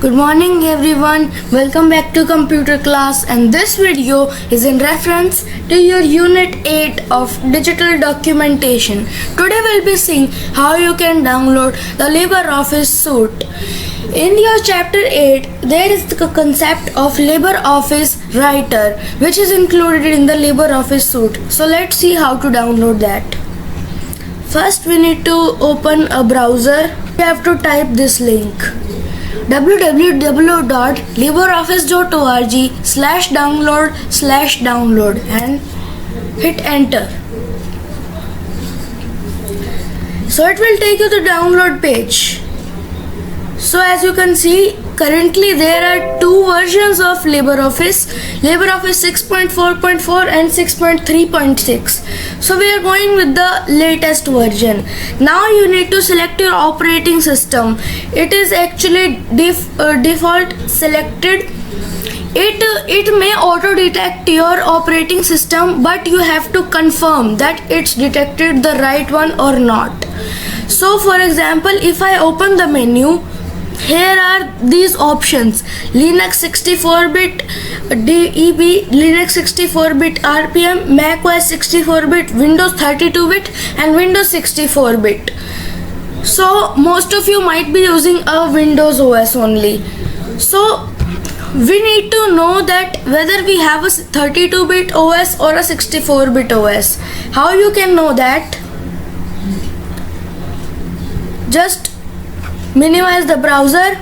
Good morning everyone, welcome back to computer class, and this video is in reference to your unit 8 of digital documentation. Today we'll be seeing how you can download the LibreOffice suite. In your chapter 8 there is the concept of LibreOffice Writer which is included in the LibreOffice suite. So let's see how to download that. First we need to open a browser. We have to type this link www.libreoffice.org/download/download and hit enter. So it will take you to the download page. So as you can see, currently there are two versions of LibreOffice 6.4.4 and 6.3.6. So we are going with the latest version. Now you need to select your operating system. It is actually default selected. It may auto detect your operating system, but you have to confirm that it's detected the right one or not. So for example, if I open the menu, here are these options: Linux 64-bit, DEB, Linux 64-bit RPM, Mac OS 64-bit, Windows 32-bit and Windows 64-bit. So most of you might be using a Windows OS only. So we need to know that whether we have a 32-bit OS or a 64-bit OS. How you can know that? Just minimize the browser,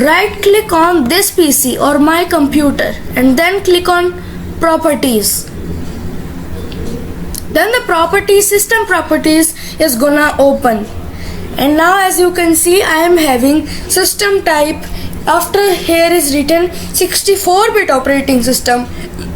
right click on this PC or my computer and then click on properties. Then the system properties is gonna open, and now as you can see I am having system type. After here is written 64-bit operating system,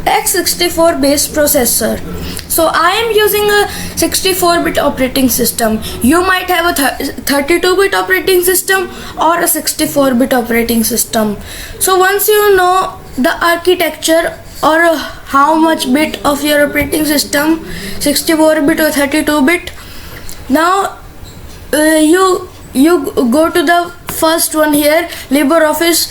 x64 based processor. So I am using a 64-bit operating system. You might have a 32-bit operating system or a 64-bit operating system. So once you know the architecture or how much bit of your operating system, 64-bit or 32-bit, now you go to the first one here, LibreOffice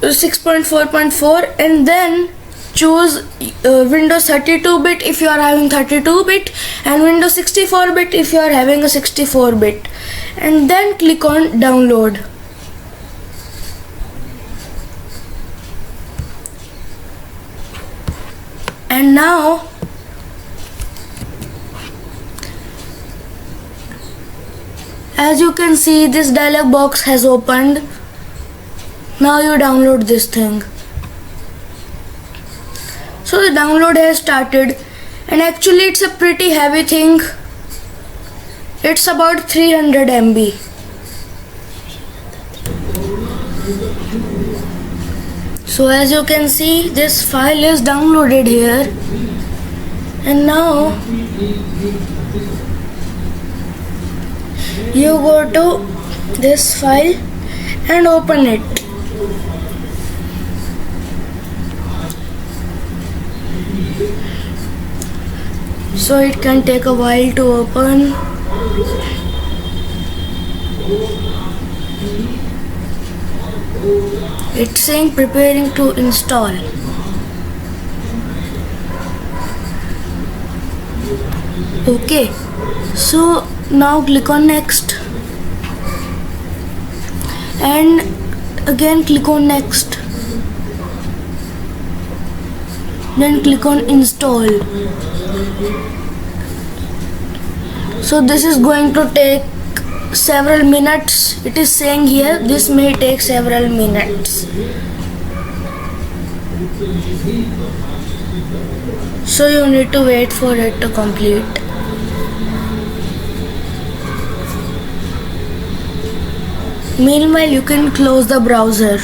6.4.4, and then choose Windows 32-bit if you are having 32-bit and Windows 64-bit if you are having a 64-bit, and then click on download. And now as you can see, this dialog box has opened. Now you download this thing. So the download has started, and actually it's a pretty heavy thing. It's about 300 MB. So as you can see, this file is downloaded here, and now you go to this file and open it. So it can take a while to open. It's saying preparing to install. Okay, so now click on next and again click on next, then click on install. So this is going to take several minutes. It is saying here this may take several minutes. So you need to wait for it to complete. Meanwhile, you can close the browser.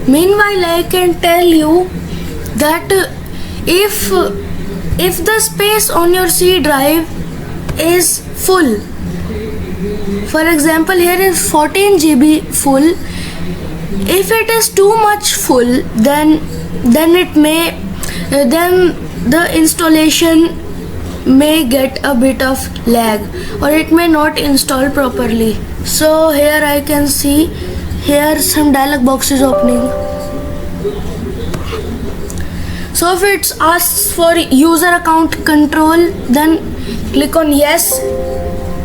Meanwhile, I can tell you that if the space on your C drive is full, for example here is 14 GB full, if it is too much full, then it may then the installation may get a bit of lag or it may not install properly. So here I can see here some dialog box is opening. So if it asks for user account control, then click on yes,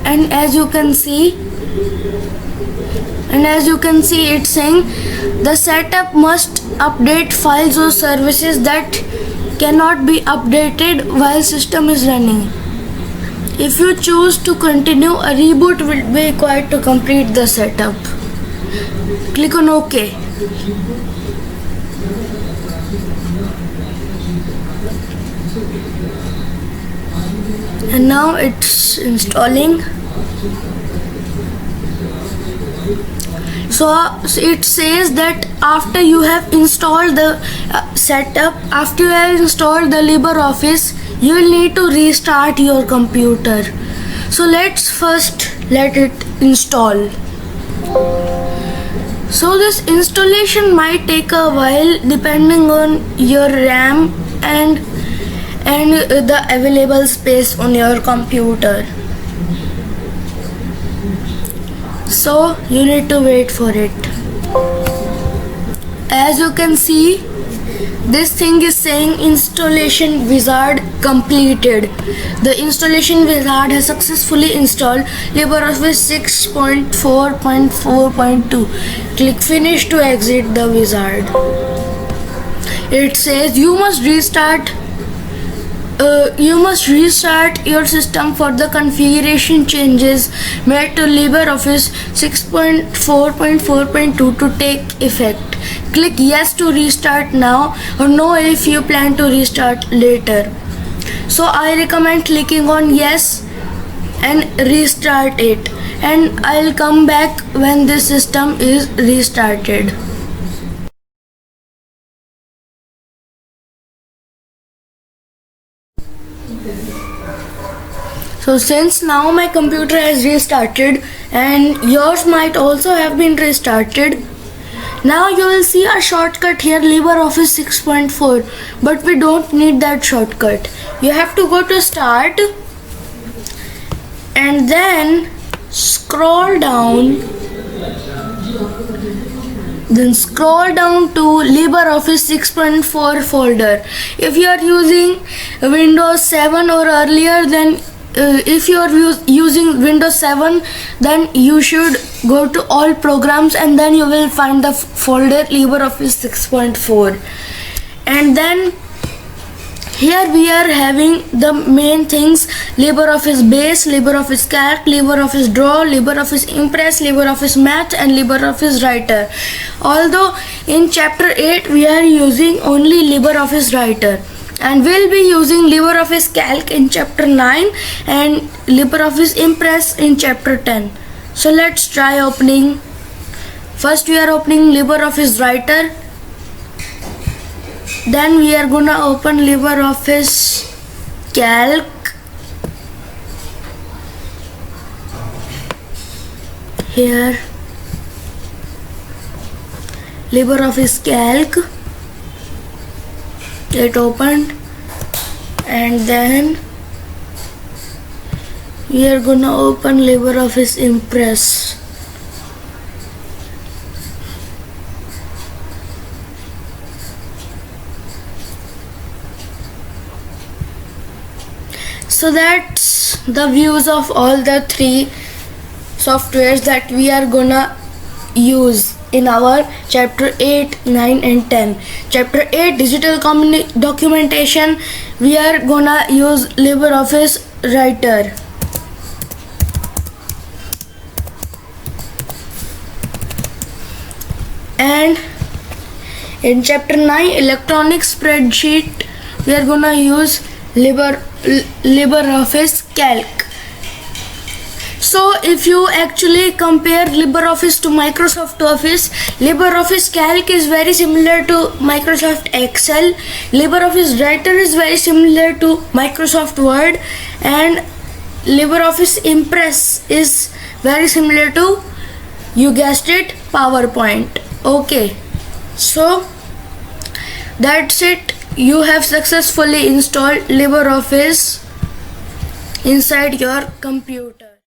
and as you can see it's saying the setup must update files or services that cannot be updated while system is running. If you choose to continue, a reboot will be required to complete the setup. Click on OK. And now it's installing. So it says that after you have installed the setup, after you have installed the LibreOffice, you will need to restart your computer. So let's first let it install. So this installation might take a while depending on your RAM and the available space on your computer. So you need to wait for it. As you can see, this thing is saying installation wizard completed. The installation wizard has successfully installed LibreOffice 6.4.4.2. Click finish to exit the wizard. It says you must restart your system for the configuration changes made to LibreOffice 6.4.4.2 to take effect. Click yes to restart now or no if you plan to restart later. So I recommend clicking on yes and restart it, and I'll come back when this system is restarted. So since now my computer has restarted and yours might also have been restarted, now you will see a shortcut here, LibreOffice 6.4, but we don't need that shortcut. You have to go to start and then scroll down to LibreOffice 6.4 folder. If you are using Windows 7 or earlier, then if you are using Windows 7, then you should go to all programs and then you will find the folder LibreOffice 6.4. And then here we are having the main things: LibreOffice Base, LibreOffice Calc, LibreOffice Draw, LibreOffice Impress, LibreOffice Math and LibreOffice Writer. Although in chapter 8 we are using only LibreOffice Writer, and we'll be using LibreOffice Calc in chapter 9 and LibreOffice Impress in chapter 10. So let's try opening. First we are opening LibreOffice Writer. Then we are gonna open LibreOffice Calc. Here LibreOffice Calc. It opened, and then we are gonna open LibreOffice Impress. So that's the views of all the three softwares that we are gonna use in our chapter 8, 9 and 10. Chapter 8, digital documentation, we are gonna use LibreOffice Writer. And in chapter 9, electronic spreadsheet, we are gonna use LibreOffice Calc. So if you actually compare LibreOffice to Microsoft Office, LibreOffice Calc is very similar to Microsoft Excel, LibreOffice Writer is very similar to Microsoft Word, and LibreOffice Impress is very similar to, you guessed it, PowerPoint. Okay, so that's it. You have successfully installed LibreOffice inside your computer.